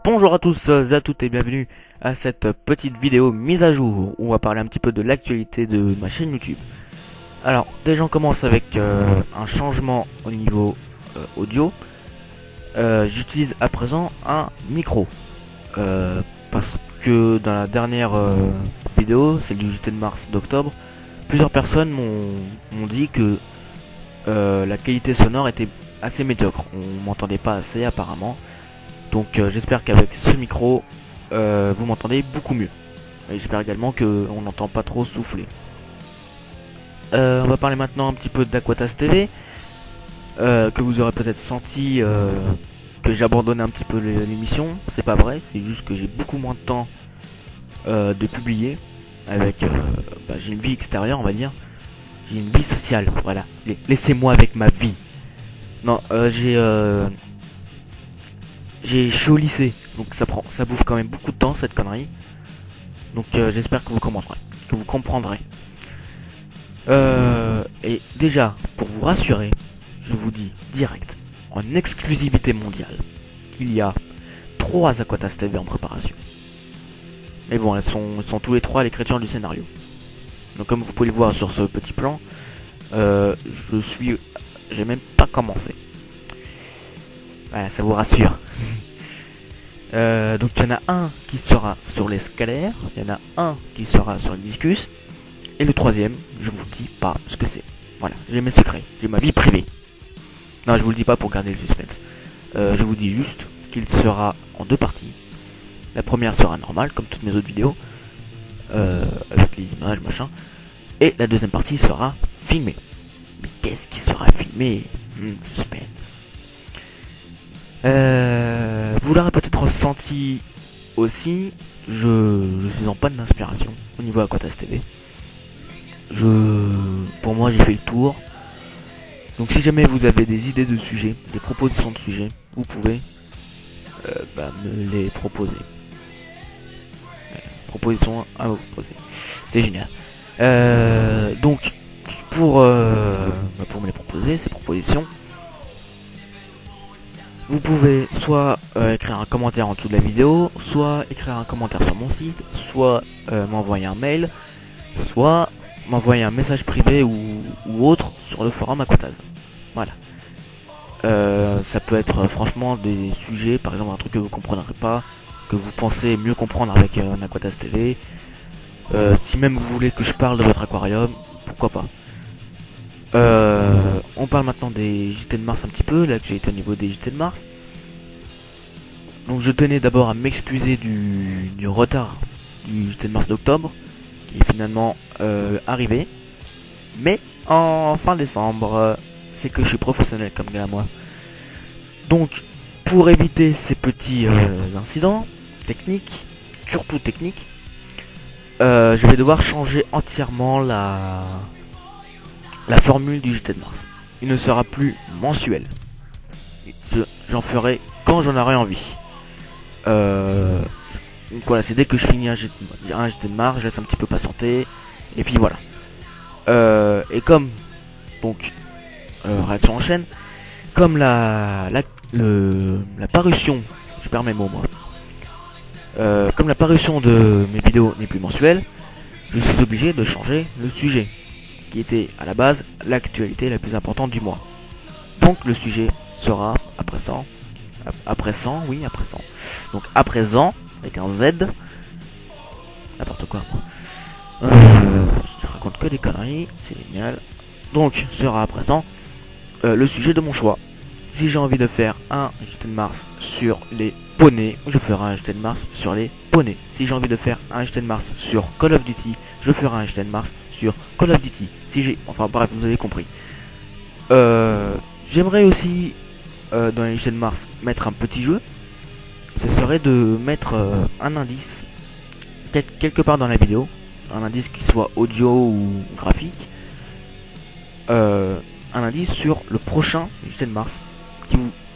Bonjour à tous, à toutes et bienvenue à cette petite vidéo mise à jour où on va parler un petit peu de l'actualité de ma chaîne YouTube. Alors déjà on commence avec un changement au niveau audio. J'utilise à présent un micro parce que dans la dernière vidéo, celle du JT de mars d'octobre, plusieurs personnes m'ont dit que la qualité sonore était assez médiocre. On m'entendait pas assez apparemment. Donc j'espère qu'avec ce micro, vous m'entendez beaucoup mieux. Et j'espère également qu'on n'entend pas trop souffler. On va parler maintenant un petit peu d'Aquatas TV. Que vous aurez peut-être senti que j'ai abandonné un petit peu l'émission. C'est pas vrai, c'est juste que j'ai beaucoup moins de temps de publier. Avec, j'ai une vie extérieure, on va dire. J'ai une vie sociale, voilà. Laissez-moi avec ma vie. Non, je suis au lycée, donc ça bouffe quand même beaucoup de temps cette connerie. Donc j'espère que vous comprendrez. Et déjà, pour vous rassurer, je vous dis direct, en exclusivité mondiale, qu'il y a 3 Aquatas TV en préparation. Mais bon, ils sont tous les 3 à l'écriture du scénario. Donc comme vous pouvez le voir sur ce petit plan, j'ai même pas commencé. Voilà, ça vous rassure. Donc il y en a un qui sera sur les scalaires, il y en a un qui sera sur les discus, et le troisième, je vous dis pas ce que c'est. Voilà, j'ai mes secrets, j'ai ma vie privée. Non, je vous le dis pas pour garder le suspense. Je vous dis juste qu'il sera en 2 parties. La première sera normale, comme toutes mes autres vidéos, avec les images, machin. Et la deuxième partie sera filmée. Mais qu'est-ce qui sera filmé? Suspense. Vous l'aurez peut-être ressenti aussi, je suis en panne d'inspiration au niveau Aquatas TV. Pour moi, j'ai fait le tour. Donc si jamais vous avez des idées de sujets, des propositions de sujets, vous pouvez me les proposer. Propositions à vous proposer. C'est génial. Donc pour me les proposer, ces propositions, vous pouvez soit écrire un commentaire en dessous de la vidéo, soit écrire un commentaire sur mon site, soit m'envoyer un mail, soit m'envoyer un message privé ou autre sur le forum Aquatas. Voilà. Ça peut être franchement des sujets, par exemple un truc que vous comprendrez pas, que vous pensez mieux comprendre avec un Aquatas TV. Si même vous voulez que je parle de votre aquarium, pourquoi pas. On parle maintenant des JT de mars un petit peu, l'actualité au niveau des JT de mars. Donc je tenais d'abord à m'excuser du retard du JT de mars d'octobre, qui est finalement arrivé. Mais en fin décembre, c'est que je suis professionnel comme gars moi. Donc pour éviter ces petits incidents techniques, surtout techniques, je vais devoir changer entièrement la formule du JT de mars. Il ne sera plus mensuel. J'en ferai quand j'en aurai envie. Donc voilà, c'est dès que je finis un JT de mars, je laisse un petit peu patienter. Et puis voilà. Et comme donc réaction en chaîne, comme la parution, je perds mes mots moi. Comme la parution de mes vidéos n'est plus mensuelle, je suis obligé de changer le sujet, qui était à la base l'actualité la plus importante du mois. Donc le sujet sera à présent, donc à présent avec un Z, n'importe quoi moi. Je raconte que des conneries, c'est génial. Donc sera à présent le sujet de mon choix. Si j'ai envie de faire un JT de mars sur les poneys, je ferai un JT de mars sur les poneys. Si j'ai envie de faire un JT de mars sur Call of Duty, je ferai un JT de mars sur Call of Duty. Enfin bref, vous avez compris. J'aimerais aussi dans les JT de mars mettre un petit jeu. Ce serait de mettre un indice quelque part dans la vidéo, un indice qui soit audio ou graphique, un indice sur le prochain JT de mars,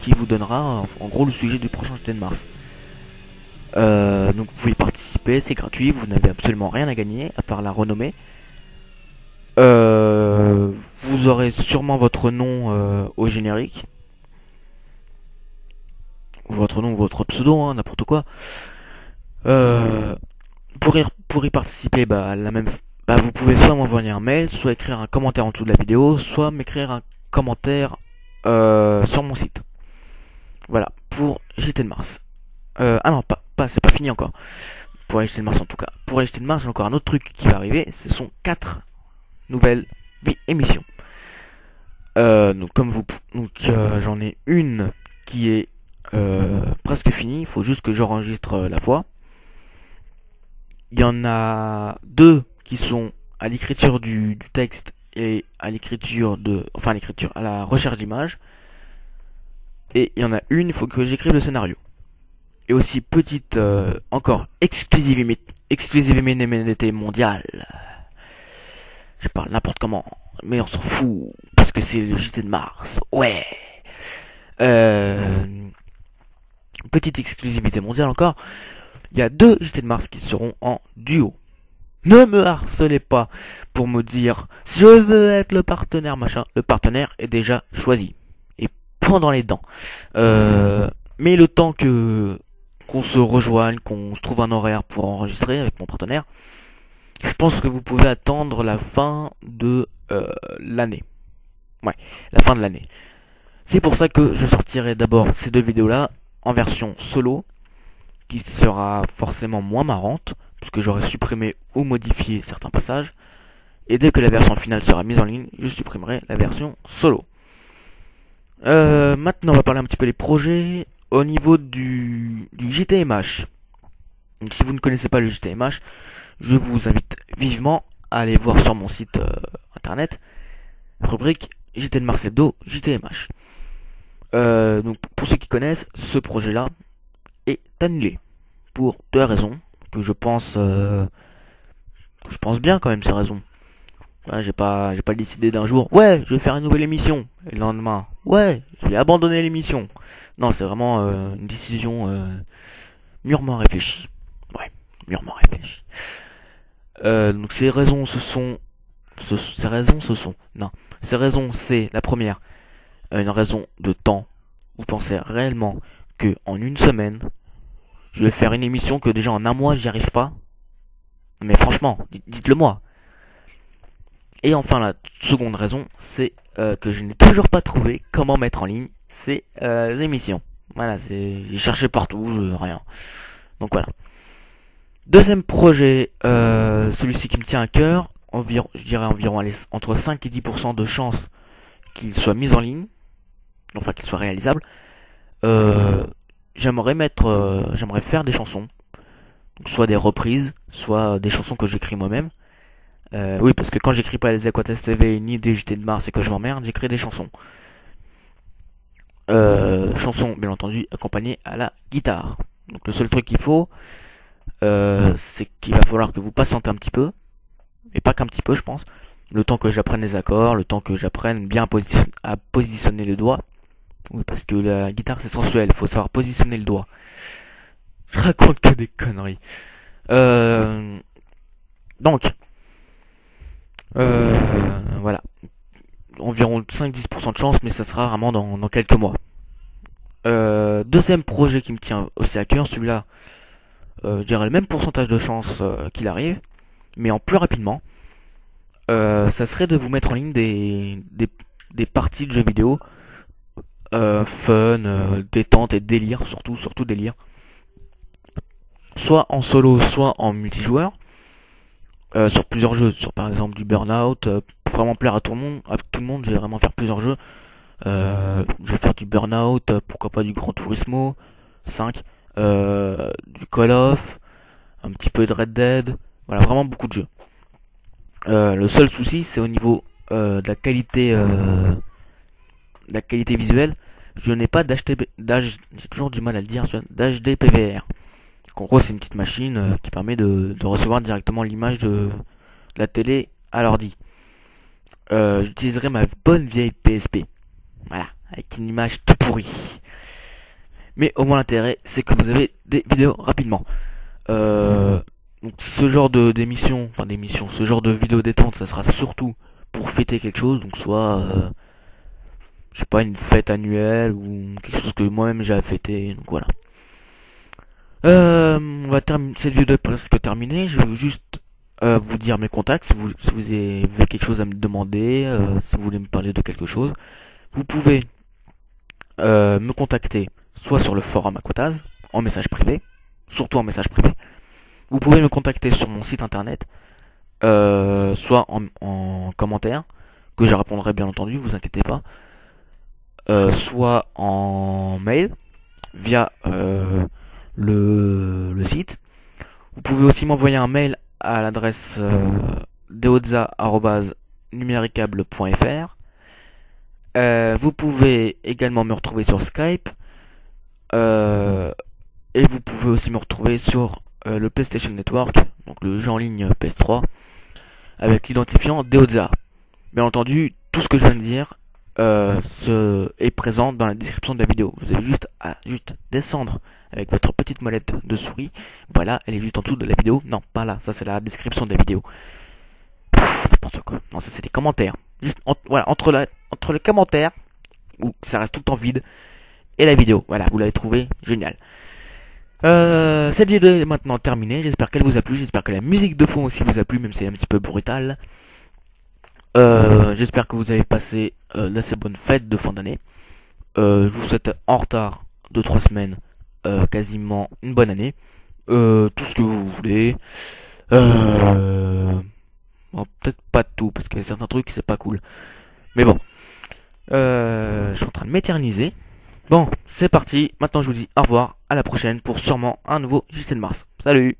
qui vous donnera en gros le sujet du prochain JT de mars. Donc vous pouvez participer, c'est gratuit, vous n'avez absolument rien à gagner à part la renommée. Vous aurez sûrement votre nom au générique. votre nom, votre pseudo, hein, n'importe quoi. Pour y participer, vous pouvez soit m'envoyer un mail, soit écrire un commentaire en dessous de la vidéo, soit m'écrire un commentaire sur mon site. Voilà, pour JT de Mars. Ah non, c'est pas fini encore. Pour JT de Mars en tout cas. Pour JT de Mars, j'ai encore un autre truc qui va arriver. Ce sont 4 nouvelles émissions. Donc j'en ai une qui est presque finie. Il faut juste que j'enregistre la voix. Il y en a 2 qui sont à l'écriture du texte et à l'écriture à la recherche d'images. Et il y en a une, il faut que j'écrive le scénario. Et aussi petite encore exclusivité mondiale. Je parle n'importe comment, mais on s'en fout parce que c'est le JT de Mars. Ouais. Petite exclusivité mondiale encore. Il y a 2 JT de Mars qui seront en duo. Ne me harcelez pas pour me dire je veux être le partenaire machin. Le partenaire est déjà choisi et pendant les dents. Mais le temps qu'on se rejoigne, qu'on se trouve un horaire pour enregistrer avec mon partenaire, je pense que vous pouvez attendre la fin de l'année. Ouais, la fin de l'année. C'est pour ça que je sortirai d'abord ces 2 vidéos là en version solo, qui sera forcément moins marrante, puisque j'aurai supprimé ou modifié certains passages. Et dès que la version finale sera mise en ligne, je supprimerai la version solo. Maintenant, on va parler un petit peu des projets au niveau du JTMH. Donc, si vous ne connaissez pas le JTMH, je vous invite vivement à aller voir sur mon site internet, rubrique JT de Mars Hebdo, JTMH. Donc, pour ceux qui connaissent, ce projet-là est annulé pour 2 raisons que je pense bien quand même ces raisons. Voilà, j'ai pas décidé d'un jour ouais je vais faire une nouvelle émission et le lendemain ouais je vais abandonner l'émission. Non, c'est vraiment une décision mûrement réfléchie. Ouais, mûrement réfléchie. Donc ces raisons c'est la première, une raison de temps. Vous pensez réellement que en une semaine je vais faire une émission que déjà en un mois j'y arrive pas? Mais franchement, dites-le moi. Et enfin la seconde raison, c'est que je n'ai toujours pas trouvé comment mettre en ligne ces émissions. Voilà, j'ai cherché partout, rien. Donc voilà. Deuxième projet, celui-ci qui me tient à cœur, je dirais environ entre 5 et 10% de chances qu'il soit mis en ligne, enfin qu'il soit réalisable. J'aimerais faire des chansons, donc soit des reprises, soit des chansons que j'écris moi-même. Oui, parce que quand j'écris pas les Aquates TV ni des JT de Mars et que je m'emmerde, j'écris des chansons. Chansons, bien entendu, accompagnées à la guitare. Donc le seul truc qu'il faut, c'est qu'il va falloir que vous patientez un petit peu, et pas qu'un petit peu, je pense. Le temps que j'apprenne les accords, le temps que j'apprenne bien à positionner le doigt. Oui, parce que la guitare c'est sensuel, il faut savoir positionner le doigt. Je raconte que des conneries. Donc, voilà. Environ 5-10% de chance, mais ça sera vraiment dans quelques mois. Deuxième projet qui me tient aussi à cœur, celui-là, je dirais le même pourcentage de chance qu'il arrive, mais en plus rapidement. Ça serait de vous mettre en ligne des parties de jeux vidéo fun, détente et délire, surtout délire. Soit en solo, soit en multijoueur. Sur plusieurs jeux, sur par exemple du Burnout, pour vraiment plaire à tout le monde, je vais vraiment faire plusieurs jeux. Je vais faire du Burnout, pourquoi pas du Gran Turismo 5, du Call of, un petit peu de Red Dead, voilà, vraiment beaucoup de jeux. Le seul souci, c'est au niveau de la qualité visuelle. Je n'ai pas j'ai toujours du mal à le dire, d'HD PVR. En gros, c'est une petite machine qui permet de recevoir directement l'image de la télé à l'ordi. J'utiliserai ma bonne vieille PSP. Voilà, avec une image tout pourrie. Mais au moins l'intérêt, c'est que vous avez des vidéos rapidement. Donc ce genre ce genre de vidéo détente, ça sera surtout pour fêter quelque chose. Donc soit je sais pas, une fête annuelle ou quelque chose que moi-même j'ai fêté. Donc voilà. On va terminer cette vidéo est presque terminée. Je vais juste vous dire mes contacts si vous avez quelque chose à me demander, si vous voulez me parler de quelque chose. Vous pouvez me contacter soit sur le forum Aquataz en message privé, surtout en message privé. Vous pouvez me contacter sur mon site internet, soit en commentaire, que je répondrai bien entendu, vous inquiétez pas, soit en mail via le site. Vous pouvez aussi m'envoyer un mail à l'adresse deoza@numericable.fr. Vous pouvez également me retrouver sur Skype, et vous pouvez aussi me retrouver sur le PlayStation Network, donc le jeu en ligne PS3, avec l'identifiant Deoza. Bien entendu, tout ce que je viens de dire est présent dans la description de la vidéo. Vous avez juste à descendre avec votre petite molette de souris. Voilà, elle est juste en dessous de la vidéo. Non, pas là, ça c'est la description de la vidéo. N'importe quoi. Non, ça c'est les commentaires. Juste voilà, entre les commentaires, où ça reste tout le temps vide, et la vidéo. Voilà, vous l'avez trouvé, génial. Cette vidéo est maintenant terminée. J'espère qu'elle vous a plu. J'espère que la musique de fond aussi vous a plu, même si elle est un petit peu brutale. J'espère que vous avez passé d'assez bonnes fêtes de fin d'année. Je vous souhaite en retard de 3 semaines quasiment une bonne année. Tout ce que vous voulez. Bon, peut-être pas tout, parce qu'il y a certains trucs c'est pas cool. Mais bon. Je suis en train de m'éterniser. Bon, c'est parti. Maintenant je vous dis au revoir. À la prochaine pour sûrement un nouveau JT de Mars. Salut!